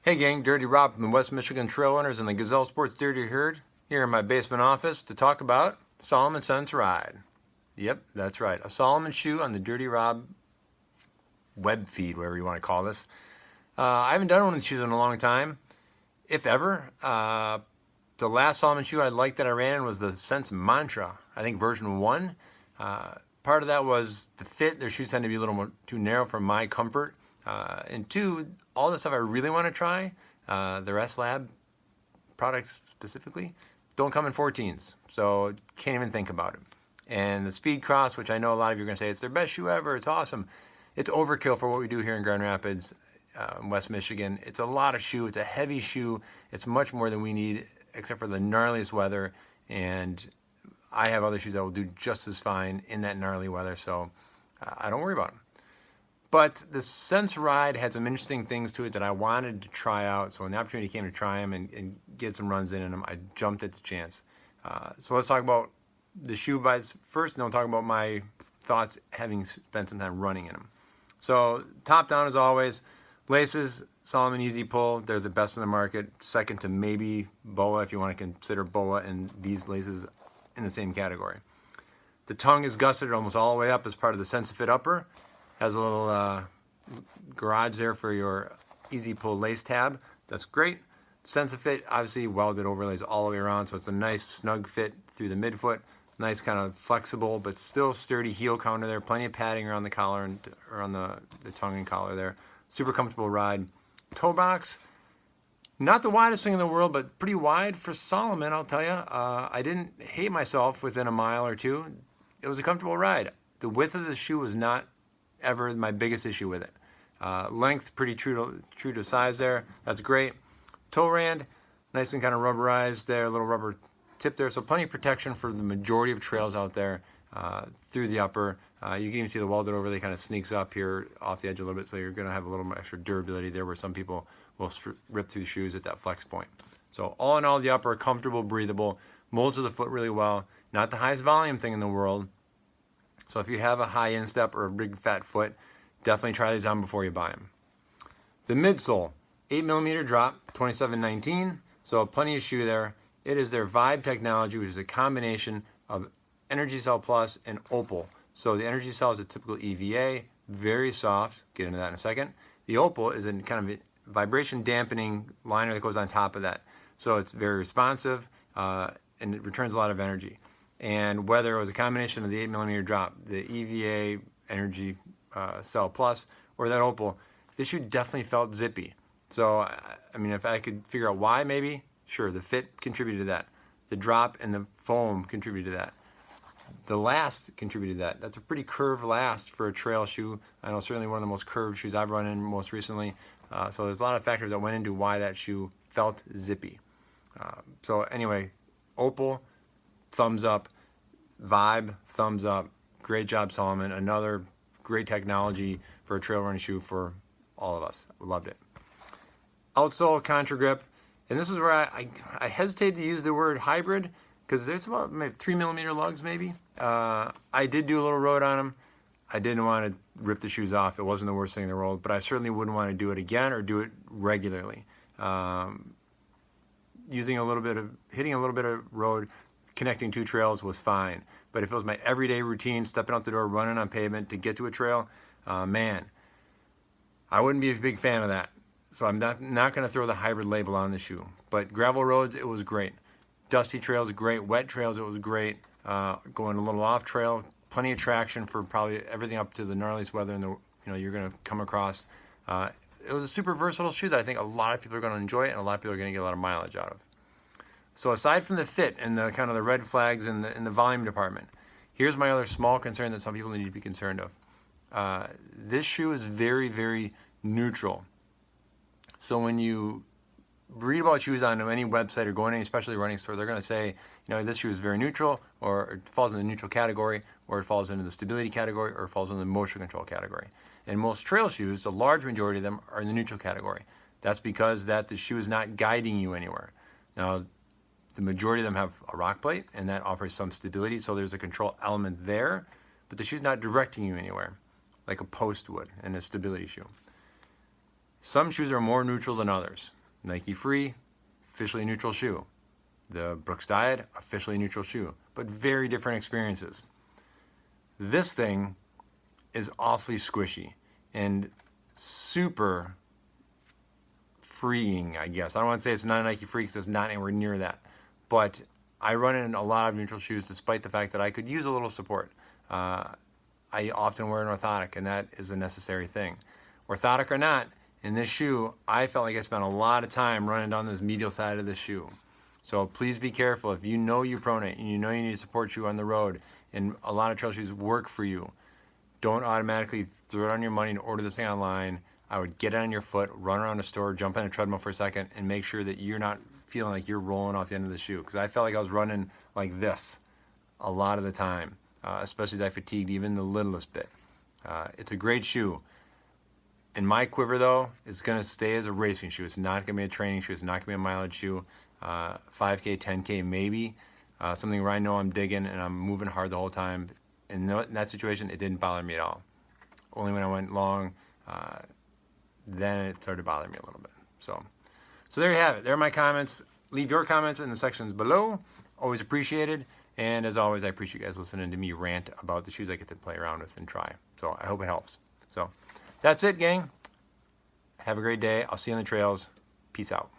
Hey gang, Dirty Rob from the West Michigan Trail Runners and the Gazelle Sports Dirty Herd here in my basement office to talk about Salomon Sense Ride. Yep, that's right. A Salomon shoe on the Dirty Rob web feed, whatever you want to call this. I haven't done one of these shoes in a long time, if ever. The last Salomon shoe I liked that I ran was the Sense Mantra, I think version 1. Part of that was the fit. Their shoes tend to be a little more too narrow for my comfort. And two, all the stuff I really want to try, the S-Lab products specifically, don't come in 14s. So can't even think about it. And the Speed Cross, which I know a lot of you are going to say, it's their best shoe ever, it's awesome. It's overkill for what we do here in Grand Rapids, West Michigan. It's a lot of shoe, it's a heavy shoe. It's much more than we need, except for the gnarliest weather. And I have other shoes that will do just as fine in that gnarly weather, so I don't worry about them. But the Sense Ride had some interesting things to it that I wanted to try out. So when the opportunity came to try them and get some runs in them, I jumped at the chance. So let's talk about the shoe bites first, and then we'll talk about my thoughts having spent some time running in them. So top down as always, laces, Salomon Easy Pull, they're the best in the market. Second to maybe BOA, if you want to consider BOA and these laces in the same category. The tongue is gusseted almost all the way up as part of the SensiFit upper. Has a little garage there for your Easy Pull lace tab. That's great. SensiFit, obviously welded overlays all the way around, so it's a nice snug fit through the midfoot. Nice kind of flexible, but still sturdy heel counter there. Plenty of padding around the collar and around the tongue and collar there. Super comfortable ride. Toe box, not the widest thing in the world, but pretty wide for Salomon, I'll tell you. I didn't hate myself within a mile or two. It was a comfortable ride. The width of the shoe was not ever my biggest issue with it. Length, pretty true to size there. That's great. Toe rand, nice and kind of rubberized there, a little rubber tip there. So plenty of protection for the majority of trails out there through the upper. You can even see the welded overlay kind of sneaks up here off the edge a little bit, so you're going to have a little extra durability there where some people will rip through shoes at that flex point. So all in all, the upper, comfortable, breathable, molds to the foot really well. Not the highest volume thing in the world. So if you have a high instep or a big fat foot, definitely try these on before you buy them. The midsole, 8mm drop, $27.19, so plenty of shoe there. It is their Vibe technology, which is a combination of Energy Cell Plus and Opal. So the Energy Cell is a typical EVA, very soft, get into that in a second. The Opal is a kind of a vibration dampening liner that goes on top of that. So it's very responsive and it returns a lot of energy. And whether it was a combination of the 8mm drop, the EVA Energy Cell Plus, or that Opal, this shoe definitely felt zippy. So, I mean, if I could figure out why, maybe, sure, the fit contributed to that. The drop and the foam contributed to that. The last contributed to that. That's a pretty curved last for a trail shoe. I know certainly one of the most curved shoes I've run in most recently. So there's a lot of factors that went into why that shoe felt zippy. So anyway, Opal, thumbs up. Vibe, thumbs up. Great job, Salomon. Another great technology for a trail running shoe for all of us. Loved it. Outsole, contra grip. And this is where I hesitate to use the word hybrid because there's about maybe 3mm lugs maybe. I did do a little road on them. I didn't want to rip the shoes off. It wasn't the worst thing in the world, but I certainly wouldn't want to do it again or do it regularly. Hitting a little bit of road, connecting two trails was fine. But if it was my everyday routine, stepping out the door, running on pavement to get to a trail, man, I wouldn't be a big fan of that. So I'm not going to throw the hybrid label on the shoe. But gravel roads, it was great. Dusty trails, great. Wet trails, it was great. Going a little off trail, plenty of traction for probably everything up to the gnarliest weather you're going to come across. It was a super versatile shoe that I think a lot of people are going to enjoy and a lot of people are going to get a lot of mileage out of. So aside from the fit and the kind of the red flags in the volume department, here's my other small concern that some people need to be concerned of. This shoe is very, very neutral. So when you read about shoes on any website or go in any specialty running store, they're going to say, this shoe is very neutral, or it falls in the neutral category, or it falls into the stability category, or it falls in the motion control category. And most trail shoes, the large majority of them, are in the neutral category. That's because the shoe is not guiding you anywhere. Now, the majority of them have a rock plate, and that offers some stability, so there's a control element there, but the shoe's not directing you anywhere, like a post would in a stability shoe. Some shoes are more neutral than others. Nike Free, officially neutral shoe. The Brooks Diet, officially neutral shoe, but very different experiences. This thing is awfully squishy and super freeing, I guess. I don't want to say it's not a Nike Free because it's not anywhere near that, but I run in a lot of neutral shoes despite the fact that I could use a little support. I often wear an orthotic, and that is a necessary thing. Orthotic or not, in this shoe, I felt like I spent a lot of time running down this medial side of the shoe. So please be careful. If you know you pronate and you know you need a support shoe on the road, and a lot of trail shoes work for you, don't automatically throw down your money and order this thing online. I would get it on your foot, run around the store, jump on a treadmill for a second, and make sure that you're not feeling like you're rolling off the end of the shoe. Because I felt like I was running like this a lot of the time, especially as I fatigued even the littlest bit. It's a great shoe. In my quiver, though, it's going to stay as a racing shoe. It's not going to be a training shoe. It's not going to be a mileage shoe. 5K, 10K, maybe. Something where I know I'm digging and I'm moving hard the whole time. In that situation, it didn't bother me at all. Only when I went long, then it started to bother me a little bit. So there you have it. There are my comments. Leave your comments in the sections below. Always appreciated. And as always, I appreciate you guys listening to me rant about the shoes I get to play around with and try. So I hope it helps. So that's it, gang. Have a great day. I'll see you on the trails. Peace out.